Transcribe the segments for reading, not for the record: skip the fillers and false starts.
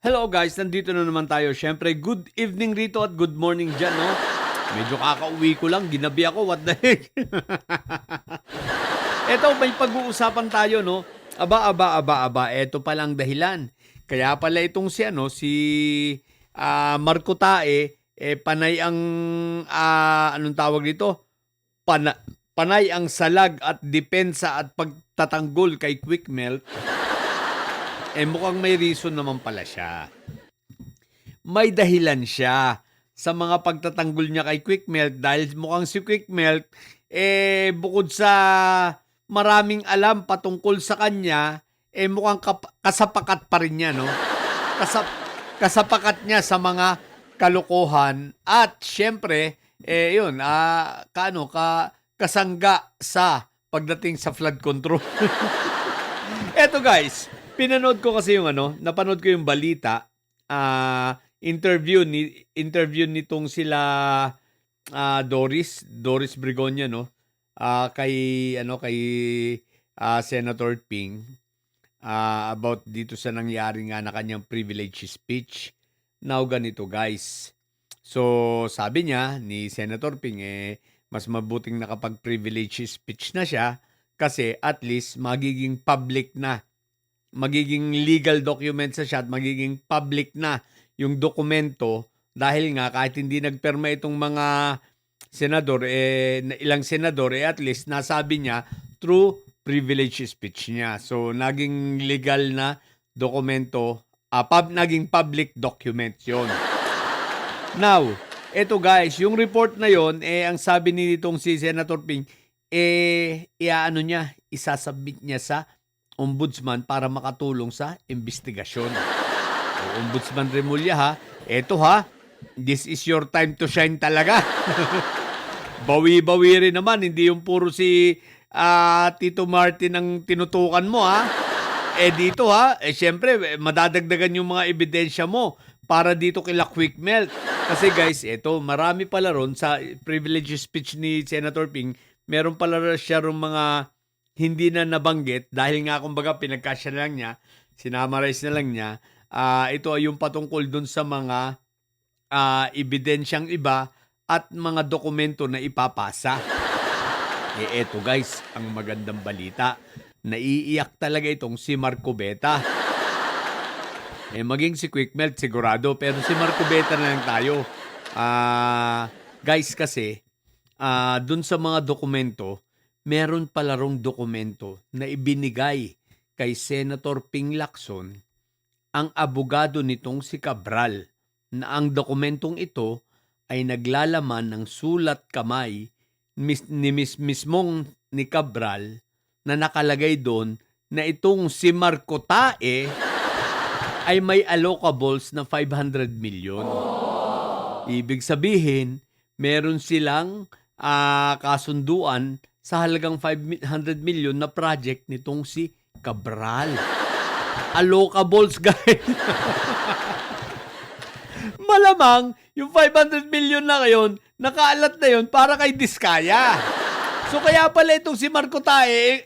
Hello guys, nandito na naman tayo. Siyempre, good evening rito at good morning dyan, no? Medyo kakauwi ko lang, ginabi ako, what the heck? Eto, may pag-uusapan tayo, no? Aba, eto palang dahilan. Kaya pala itong si Marco Tae, panay ang, anong tawag dito? Panay ang salag at depensa at pagtatanggol kay Quick Melt. Mukhang may reason naman pala siya. May dahilan siya sa mga pagtatanggol niya kay Quick Melt dahil mukhang si Quick Melt, bukod sa maraming alam patungkol sa kanya, mukhang kasapakat pa rin niya, no? Kasapakat niya sa mga kalokohan at syempre, kasangga sa pagdating sa flood control. Eto guys, pinanood ko kasi napanood ko yung balita, interview nitong sila Doris Brigonia, no? Kay Senator Ping, about dito sa nangyari nga na kanyang privilege speech. Now ganito guys. So sabi niya ni Senator Ping, mas mabuting nakapag-privilege speech na siya kasi at least magiging public na. Magiging legal document sa siya at magiging public na yung dokumento dahil nga kahit hindi nagperma itong mga senador, ilang senador, at least nasabi niya through privilege speech niya. So, naging legal na dokumento, naging public document yun. Now, eto guys, yung report na yon, ang sabi nitong si Senator Ping, isasubmit niya sa ombudsman para makatulong sa investigasyon. So, Ombudsman Remulla ha, eto ha, this is your time to shine talaga. Bawi-bawi rin naman, hindi yung puro si Tito Martin ang tinutukan mo ha. Dito ha, syempre madadagdagan yung mga ebidensya mo para dito kila Quick Melt. Kasi guys, eto, marami pala ron sa privilege speech ni Senator Ping, meron pala siya ron mga hindi na nabanggit dahil nga kumbaga pinagkasya na lang niya, sinamarize na lang niya. Ito ay yung patungkol dun sa mga ebidensyang iba at mga dokumento na ipapasa. Eto guys, ang magandang balita. Naiiyak talaga itong si Marco Beta. Maging si Quick Melt sigurado, pero si Marco Beta na lang tayo. Guys kasi, dun sa mga dokumento, meron pala rong dokumento na ibinigay kay Senator Ping Lacson ang abogado nitong si Cabral na ang dokumentong ito ay naglalaman ng sulat kamay mismong ni Cabral na nakalagay doon na itong si Marco Tae ay may allocables na 500 million. Ibig sabihin, meron silang kasunduan sa halagang 500 million na project nitong si Cabral. Allocables, guys. Malamang, yung 500 million na ngayon, nakaalat na yun para kay Diskaya. So kaya pala itong si Marco Tae,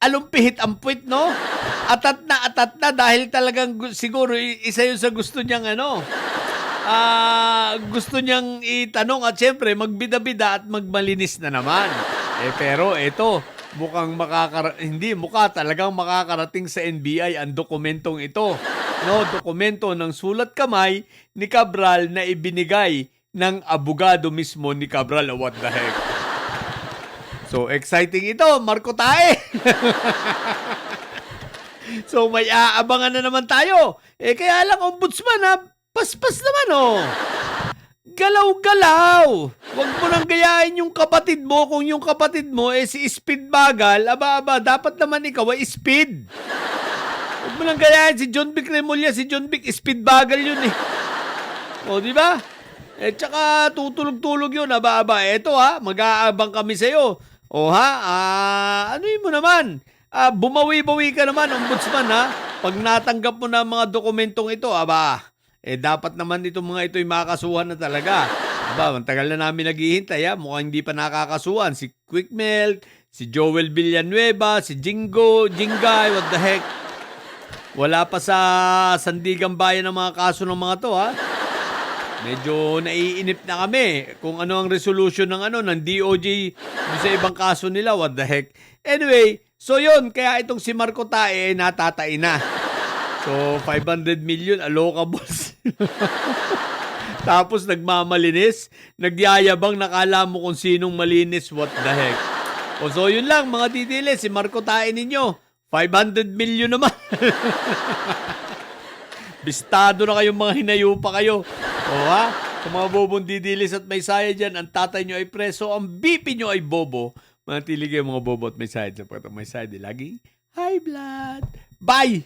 alumpihit ang puwit, no? Atat na dahil talagang siguro isa yun sa gusto niyang gusto niyang itanong at syempre magbida-bida at magmalinis na naman. Pero ito, talagang makakarating sa NBI ang dokumentong ito. No, dokumento ng sulat kamay ni Cabral na ibinigay ng abogado mismo ni Cabral. What the heck? So exciting ito, Marco Tae. So may aabangan na naman tayo. Kaya lang ombudsman ha, paspas naman Galaw-galaw. Huwag mo nang gayahin yung kapatid mo kung yung kapatid mo si speed bagal. Aba, dapat naman ikaw ay speed. Huwag mo nang gayahin si John Vic Remulla. Si John Vic, speed bagal yun O, di ba? Tsaka tutulog-tulog yun. Aba, eto mag-aabang kami sa'yo. O ano yun mo naman? Bumawi-bawi ka naman, ombudsman Pag natanggap mo na mga dokumentong ito, dapat naman itong mga ito'y makakasuhan na talaga. Ang tagal na namin naghihintay mukhang hindi pa nakakasuhan. Si Quick Melt, si Joel Villanueva, si Jingay, what the heck. Wala pa sa sandigang bayan ng mga kaso ng mga to, ha? Medyo naiinip na kami kung ano ang resolution ng DOJ dun sa ibang kaso nila. What the heck? Anyway, so yun, kaya itong si Marco Tae natatain na. So, 500 million, allocables. Tapos nagmamalinis, nagyayabang, nakala mo kung sinong malinis. What the heck? O so yun lang mga titili, si Marco Tae ninyo, 500 million naman. Bistado na kayong mga hinayupa kayo. O ha? Sa mga bobong didilis at may saya dyan, ang tatay nyo ay preso, ang BP nyo ay bobo. Manatili kayo mga bobo at may saya dyan. Pagkat may saya, di lagi high blood. Bye!